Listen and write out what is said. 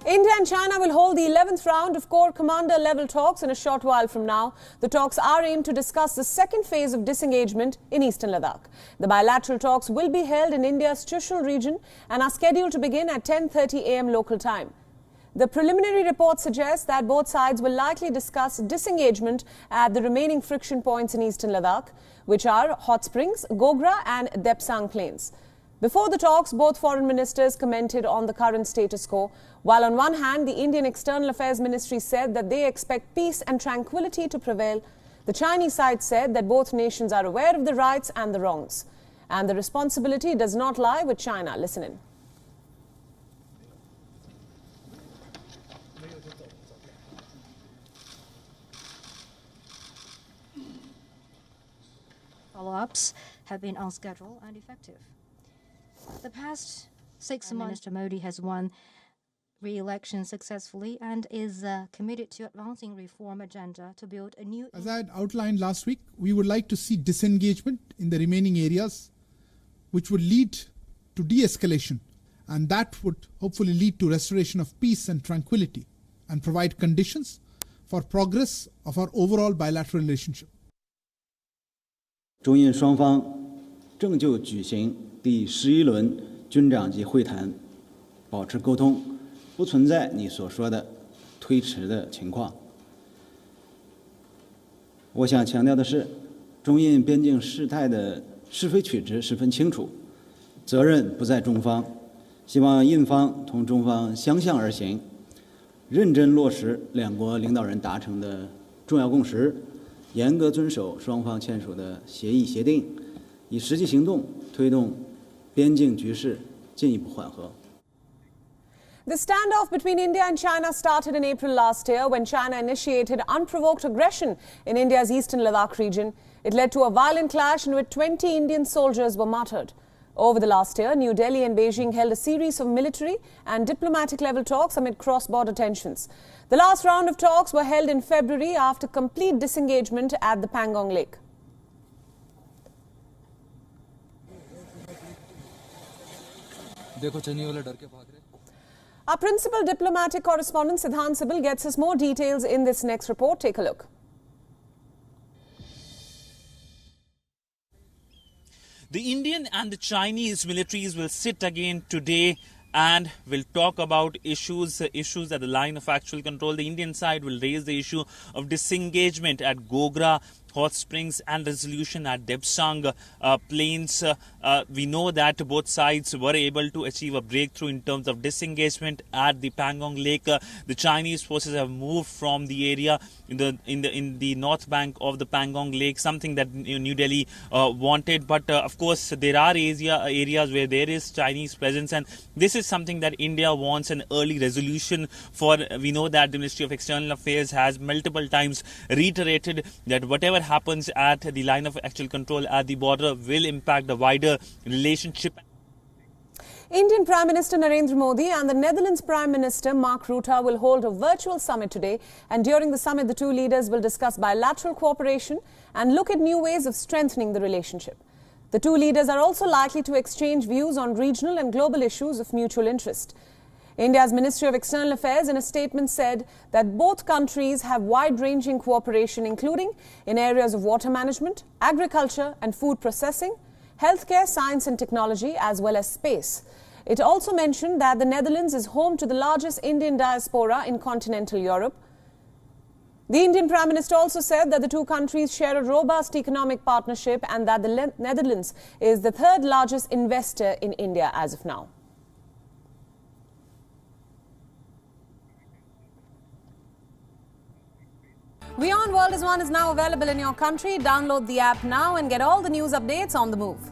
India and China will hold the 11th round of Corps Commander level talks in a short while from now. The talks are aimed to discuss the second phase of disengagement in eastern Ladakh. The bilateral talks will be held in India's Chushul region and are scheduled to begin at 10:30 a.m. local time. The preliminary report suggests that both sides will likely discuss disengagement at the remaining friction points in eastern Ladakh, which are Hot Springs, Gogra and Depsang plains. Before the talks, both foreign ministers commented on the current status quo. While on one hand, the Indian External Affairs Ministry said that they expect peace and tranquility to prevail, the Chinese side said that both nations are aware of the rights and the wrongs, and the responsibility does not lie with China. Listen in. Follow-ups have been on schedule and effective. The past 6 months, Mr. Modi has won re-election successfully and is committed to advancing reform agenda to build a new... As I had outlined last week, we would like to see disengagement in the remaining areas, which would lead to de-escalation, and that would hopefully lead to restoration of peace and tranquility and provide conditions for progress of our overall bilateral relationship. 中印双方正就举行第11轮军长级会谈保持沟通，不存在你所说的推迟的情况。我想强调的是，中印边境事态的是非曲直十分清楚，责任不在中方，希望印方同中方相向而行，认真落实两国领导人达成的重要共识，严格遵守双方签署的协议协定，以实际行动推动边境局势进一步缓和。 The standoff between India and China started in April last year when China initiated unprovoked aggression in India's eastern Ladakh region. It led to a violent clash in which 20 Indian soldiers were martyred. Over the last year, New Delhi and Beijing held a series of military and diplomatic level talks amid cross-border tensions. The last round of talks were held in February after complete disengagement at the Pangong Lake. Our principal diplomatic correspondent Siddhant Sibil gets us more details in this next report. Take a look. The Indian and the Chinese militaries will sit again today and will talk about issues at the line of actual control. The Indian side will raise the issue of disengagement at Gogra, Hot Springs and resolution at Depsang plains. We know that both sides were able to achieve a breakthrough in terms of disengagement at the Pangong Lake. The Chinese forces have moved from the area in the north bank of the Pangong Lake, something that New Delhi wanted. But of course, there are areas where there is Chinese presence, and this is something that India wants an early resolution for. We know that the Ministry of External Affairs has multiple times reiterated that whatever happens at the line of actual control at the border will impact the wider relationship. Indian Prime Minister Narendra Modi and the Netherlands Prime Minister Mark Rutte will hold a virtual summit today, and during the summit the two leaders will discuss bilateral cooperation and look at new ways of strengthening the relationship. The two leaders are also likely to exchange views on regional and global issues of mutual interest. India's Ministry of External Affairs in a statement said that both countries have wide-ranging cooperation, including in areas of water management, agriculture and food processing, healthcare, science and technology, as well as space. It also mentioned that the Netherlands is home to the largest Indian diaspora in continental Europe. The Indian Prime Minister also said that the two countries share a robust economic partnership and that the Netherlands is the third largest investor in India as of now. WION World is now available in your country. Download the app now and get all the news updates on the move.